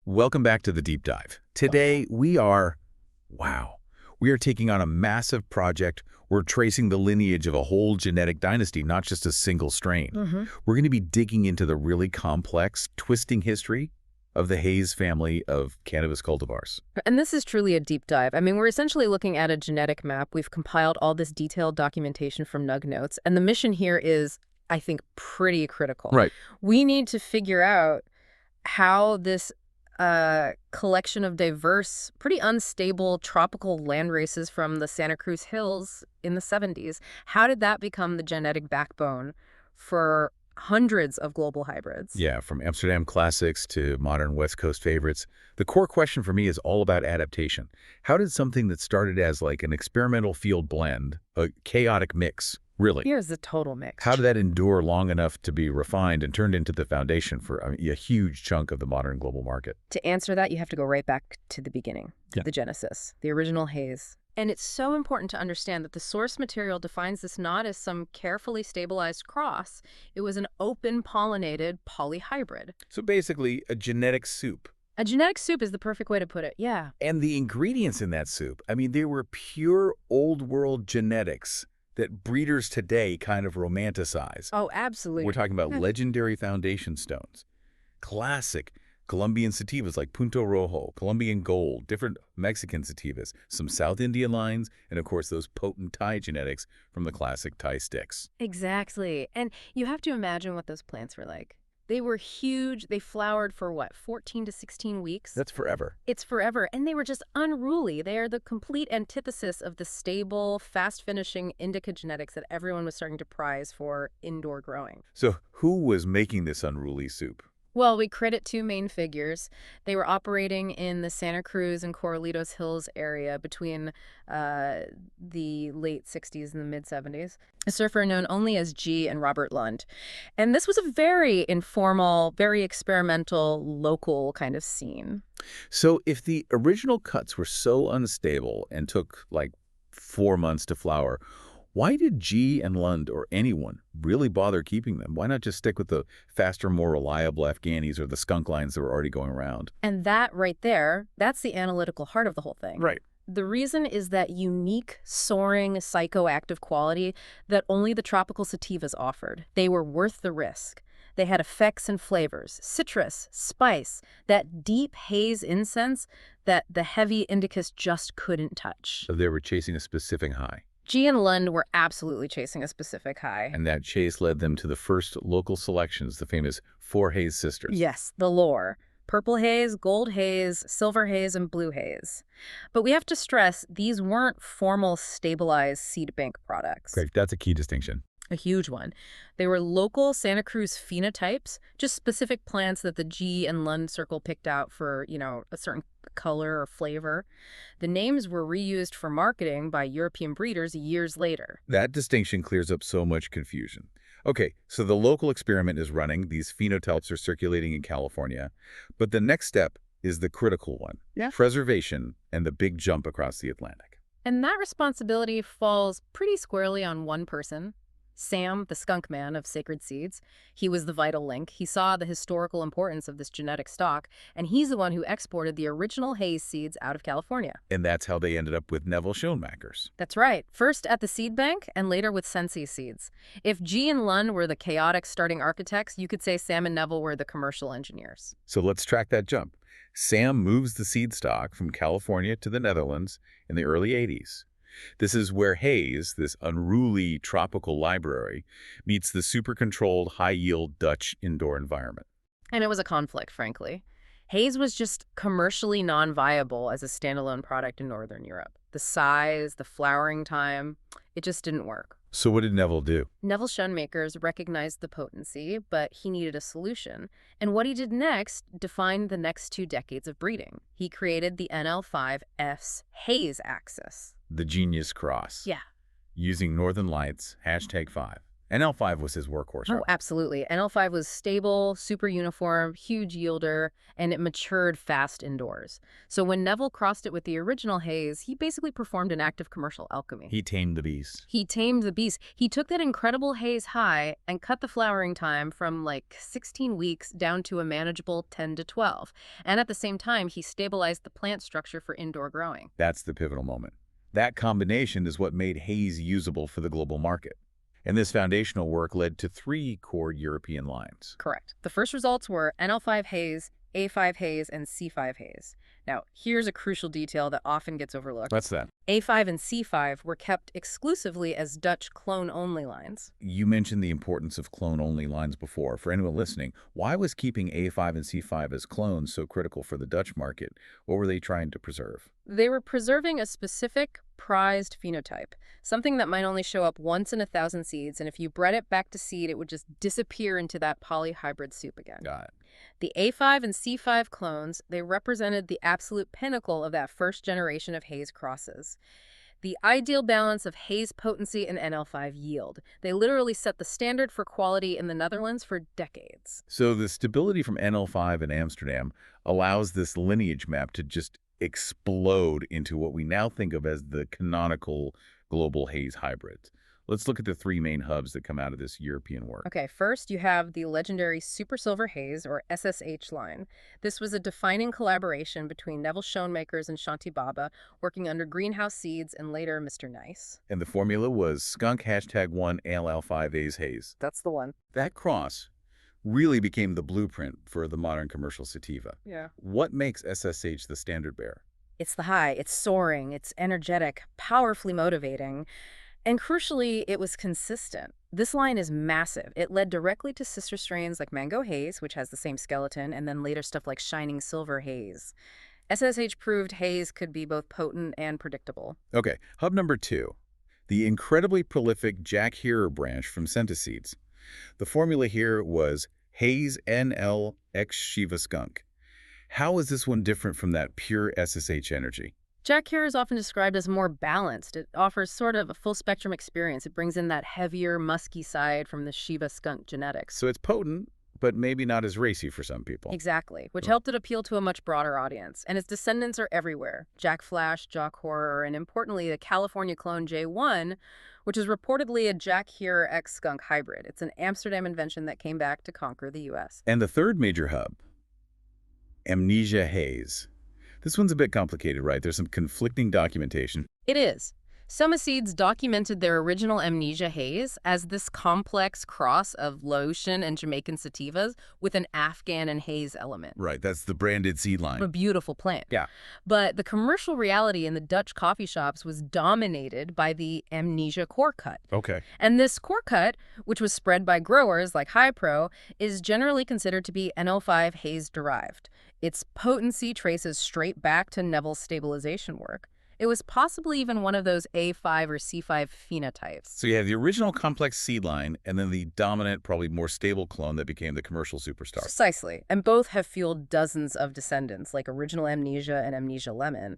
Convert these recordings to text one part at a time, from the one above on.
Welcome back to the deep dive. Today we are taking on a massive project. We're tracing the lineage of a whole genetic dynasty, not just a single strain. We're going to be digging into the really complex, twisting history of the Haze family of cannabis cultivars. And this is truly a deep dive. I mean, we're essentially looking at a genetic map. We've compiled all this detailed documentation from Nug Notes, and the mission here is, I think, pretty critical. Right. We need to figure out how this collection of diverse, pretty unstable tropical landraces from the Santa Cruz Hills in the 70s, how did that become the genetic backbone for hundreds of global hybrids? Yeah, from Amsterdam classics to modern West Coast favorites. The core question for me is all about adaptation. How did something that started as like an experimental field blend, a chaotic mix, really? Here's the total mix. How did that endure long enough to be refined and turned into the foundation for a huge chunk of the modern global market? To answer that, you have to go right back to the beginning, the genesis, the original haze. And it's so important to understand that the source material defines this not as some carefully stabilized cross. It was an open pollinated polyhybrid. So basically, a genetic soup. A genetic soup is the perfect way to put it, yeah. And the ingredients in that soup, I mean, they were pure old world genetics that breeders today kind of romanticize. Oh, absolutely. We're talking about legendary foundation stones, classic Colombian sativas like Punto Rojo, Colombian Gold, different Mexican sativas, some South Indian lines, and of course those potent Thai genetics from the classic Thai sticks. Exactly. And you have to imagine what those plants were like. They were huge. They flowered for, what, 14 to 16 weeks? That's forever. It's forever. And they were just unruly. They are the complete antithesis of the stable, fast-finishing indica genetics that everyone was starting to prize for indoor growing. So who was making this unruly soup? Well, we credit two main figures. They were operating in the Santa Cruz and Corralitos Hills area between the late 60s and the mid-70s. A surfer known only as G and Robert Lund. And this was a very informal, very experimental, local kind of scene. So if the original cuts were so unstable and took like 4 months to flower, why did G and Lund or anyone really bother keeping them? Why not just stick with the faster, more reliable Afghanis or the skunk lines that were already going around? And that right there, that's the analytical heart of the whole thing. Right. The reason is that unique, soaring, psychoactive quality that only the tropical sativas offered. They were worth the risk. They had effects and flavors, citrus, spice, that deep haze incense that the heavy indicas just couldn't touch. So they were chasing a specific high. G and Lund were absolutely chasing a specific high. And that chase led them to the first local selections, the famous 4 Haze sisters. Yes, the lore. Purple haze, gold haze, silver haze, and blue haze. But we have to stress, these weren't formal, stabilized seed bank products. Great, that's a key distinction. A huge one. They were local Santa Cruz phenotypes, just specific plants that the G and Lund circle picked out for, a certain color or flavor. The names were reused for marketing by European breeders years later. That distinction clears up so much confusion. Okay, so the local experiment is running. These phenotypes are circulating in California. But the next step is the critical one. Preservation and the big jump across the Atlantic. And that responsibility falls pretty squarely on one person. Sam, the Skunkman of Sacred Seeds. He was the vital link. He saw the historical importance of this genetic stock, and he's the one who exported the original haze seeds out of California. And that's how they ended up with Nevil Schoenmakers. That's right. First at the seed bank, and later with Sensi seeds. If G and Lund were the chaotic starting architects, you could say Sam and Neville were the commercial engineers. So let's track that jump. Sam moves the seed stock from California to the Netherlands in the early 80s. This is where haze, this unruly tropical library, meets the super-controlled, high-yield Dutch indoor environment. And it was a conflict, frankly. Haze was just commercially non-viable as a standalone product in Northern Europe. The size, the flowering time, it just didn't work. So what did Neville do? Neville Schoenmakers recognized the potency, but he needed a solution. And what he did next defined the next 2 decades of breeding. He created the NL5 Haze axis. The genius cross. Yeah. Using Northern Lights, #5. NL5 was his workhorse, Oh, right? absolutely. NL5 was stable, super uniform, huge yielder, and it matured fast indoors. So when Neville crossed it with the original haze, he basically performed an act of commercial alchemy. He tamed the beast. He tamed the beast. He took that incredible haze high and cut the flowering time from like 16 weeks down to a manageable 10 to 12. And at the same time, he stabilized the plant structure for indoor growing. That's the pivotal moment. That combination is what made haze usable for the global market. And this foundational work led to 3 core European lines. Correct. The first results were NL5 Haze, A5 Haze, and C5 Haze. Now, here's a crucial detail that often gets overlooked. What's that? A5 and C5 were kept exclusively as Dutch clone-only lines. You mentioned the importance of clone-only lines before. For anyone listening, why was keeping A5 and C5 as clones so critical for the Dutch market? What were they trying to preserve? They were preserving a specific, prized phenotype, something that might only show up once in 1,000 seeds, and if you bred it back to seed, it would just disappear into that polyhybrid soup again. Got it. The A5 and C5 clones, they represented the absolute pinnacle of that first generation of haze crosses. The ideal balance of haze potency and NL5 yield. They literally set the standard for quality in the Netherlands for decades. So the stability from NL5 in Amsterdam allows this lineage map to just explode into what we now think of as the canonical global haze hybrids. Let's look at the 3 main hubs that come out of this European work. Okay, first you have the legendary Super Silver Haze, or SSH line. This was a defining collaboration between Nevil Schoenmakers and Shanti Baba, working under Greenhouse Seeds and later Mr. Nice. And the formula was skunk #1 NL5 Haze. That's the one. That cross really became the blueprint for the modern commercial sativa. Yeah. What makes SSH the standard bearer? It's the high, it's soaring, it's energetic, powerfully motivating. And crucially, it was consistent. This line is massive. It led directly to sister strains like Mango Haze, which has the same skeleton, and then later stuff like Shining Silver Haze. SSH proved haze could be both potent and predictable. Okay, hub number 2, the incredibly prolific Jack Herer branch from Santa Seeds. The formula here was Haze NL Shiva Skunk. How is this one different from that pure SSH energy? Jack Herer is often described as more balanced. It offers sort of a full-spectrum experience. It brings in that heavier, musky side from the Shiva skunk genetics. So it's potent, but maybe not as racy for some people. Exactly, which helped it appeal to a much broader audience. And its descendants are everywhere. Jack Flash, Jock Horror, and importantly, the California clone J1, which is reportedly a Jack Herer X skunk hybrid. It's an Amsterdam invention that came back to conquer the U.S. And the third major hub, Amnesia Haze. This one's a bit complicated, right? There's some conflicting documentation. It is. Some Seeds documented their original Amnesia Haze as this complex cross of Laotian and Jamaican sativas with an Afghan and haze element. Right, that's the branded seed line. A beautiful plant. Yeah. But the commercial reality in the Dutch coffee shops was dominated by the Amnesia core cut. Okay. And this core cut, which was spread by growers like High Pro, is generally considered to be NL5 haze derived. Its potency traces straight back to Neville's stabilization work. It was possibly even one of those A5 or C5 phenotypes. So you have the original complex seed line and then the dominant, probably more stable clone that became the commercial superstar. Precisely. And both have fueled dozens of descendants, like original Amnesia and Amnesia Lemon.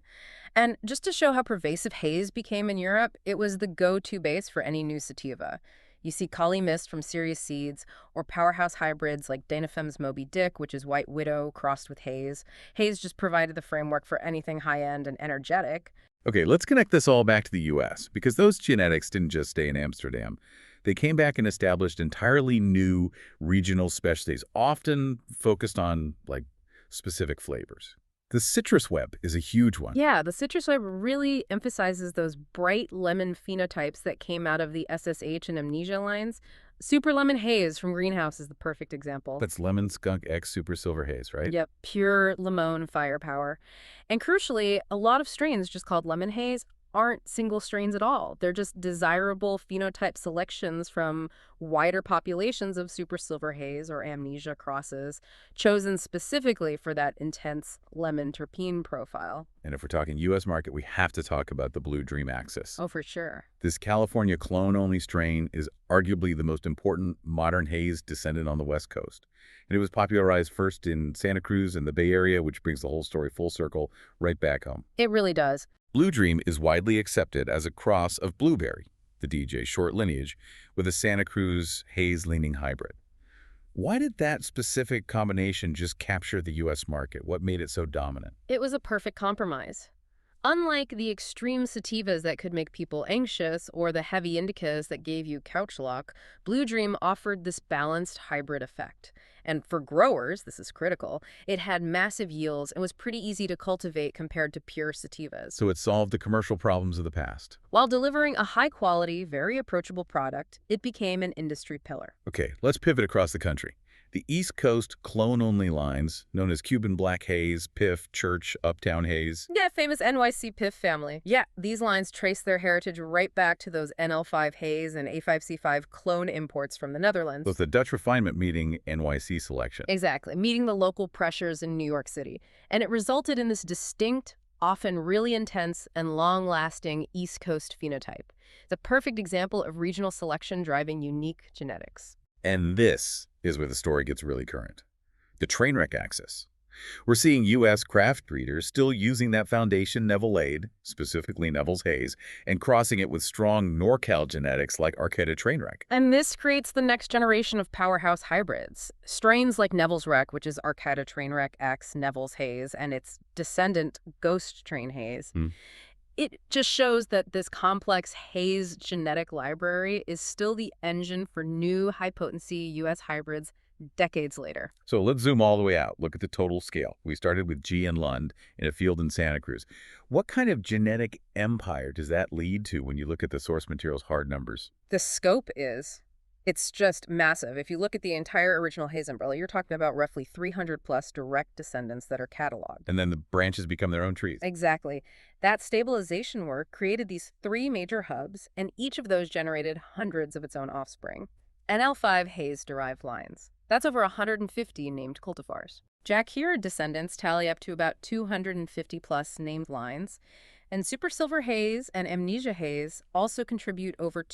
And just to show how pervasive haze became in Europe, it was the go-to base for any new sativa. You see Kali Mist from Serious Seeds, or powerhouse hybrids like Danafem's Moby Dick, which is White Widow crossed with haze. Haze just provided the framework for anything high-end and energetic. Okay, let's connect this all back to the U.S., because those genetics didn't just stay in Amsterdam. They came back and established entirely new regional specialties, often focused on, like, specific flavors. The citrus web is a huge one. Yeah, the citrus web really emphasizes those bright lemon phenotypes that came out of the SSH and Amnesia lines. Super Lemon Haze from Greenhouse is the perfect example. That's Lemon Skunk X Super Silver Haze, right? Yep, pure lemon firepower. And crucially, a lot of strains just called Lemon Haze aren't single strains at all. They're just desirable phenotype selections from wider populations of Super Silver Haze or Amnesia crosses, chosen specifically for that intense lemon terpene profile. And if we're talking U.S. market, we have to talk about the Blue Dream axis. Oh, for sure. This California clone-only strain is arguably the most important modern haze descendant on the West Coast. And it was popularized first in Santa Cruz and the Bay Area, which brings the whole story full circle right back home. It really does. Blue Dream is widely accepted as a cross of blueberry, the DJ, short lineage, with a Santa Cruz Haze leaning hybrid. Why did that specific combination just capture the U.S. market? What made it so dominant? It was a perfect compromise. Unlike the extreme sativas that could make people anxious or the heavy indicas that gave you couch lock, Blue Dream offered this balanced hybrid effect. And for growers, this is critical, it had massive yields and was pretty easy to cultivate compared to pure sativas. So it solved the commercial problems of the past. While delivering a high-quality, very approachable product, it became an industry pillar. Okay, let's pivot across the country. The East Coast clone-only lines, known as Cuban Black Haze, Piff, Church, Uptown Haze. Yeah, famous NYC Piff family. Yeah, these lines trace their heritage right back to those NL5 Haze and A5C5 clone imports from the Netherlands. So it's the Dutch refinement meeting NYC selection. Exactly, meeting the local pressures in New York City. And it resulted in this distinct, often really intense and long-lasting East Coast phenotype. It's a perfect example of regional selection driving unique genetics. And this is where the story gets really current. The train wreck axis. We're seeing U.S. craft breeders still using that foundation Nevil, specifically Neville's Haze, and crossing it with strong NorCal genetics like Arcata Trainwreck. And this creates the next generation of powerhouse hybrids. Strains like Neville's Wreck, which is Arcata Trainwreck X Neville's Haze, and its descendant Ghost Train Haze. It just shows that this complex haze genetic library is still the engine for new high-potency U.S. hybrids decades later. So let's zoom all the way out. Look at the total scale. We started with G and Lund in a field in Santa Cruz. What kind of genetic empire does that lead to when you look at the source material's hard numbers? The scope it's just massive. If you look at the entire original haze umbrella, you're talking about roughly 300-plus direct descendants that are cataloged. And then the branches become their own trees. Exactly. That stabilization work created these three major hubs, and each of those generated hundreds of its own offspring. NL5 Haze-derived lines. That's over 150 named cultivars. Jack Heer descendants tally up to about 250-plus named lines, and Super Silver Haze and Amnesia Haze also contribute over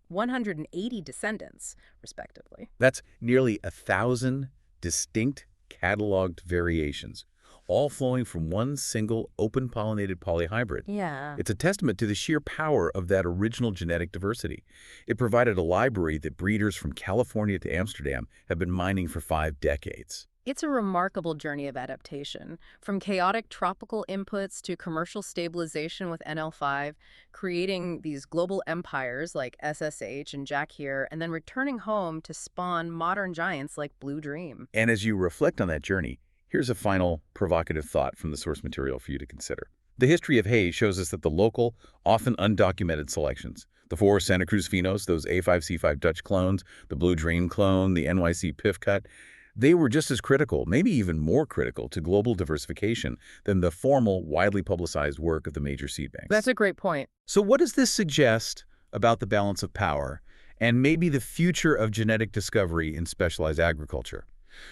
180 descendants, respectively. That's nearly 1,000 distinct cataloged variations, all flowing from one single open-pollinated polyhybrid. Yeah. It's a testament to the sheer power of that original genetic diversity. It provided a library that breeders from California to Amsterdam have been mining for 5 decades. It's a remarkable journey of adaptation, from chaotic tropical inputs to commercial stabilization with NL5, creating these global empires like SSH and Jack Heer, and then returning home to spawn modern giants like Blue Dream. And as you reflect on that journey, here's a final provocative thought from the source material for you to consider. The history of haze shows us that the local, often undocumented selections, the 4 Santa Cruz phenos, those A5C5 Dutch clones, the Blue Dream clone, the NYC Piff cut, they were just as critical, maybe even more critical, to global diversification than the formal, widely publicized work of the major seed banks. That's a great point. So what does this suggest about the balance of power and maybe the future of genetic discovery in specialized agriculture?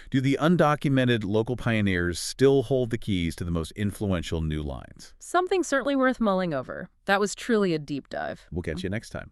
Do the undocumented local pioneers still hold the keys to the most influential new lines? Something certainly worth mulling over. That was truly a deep dive. We'll catch you next time.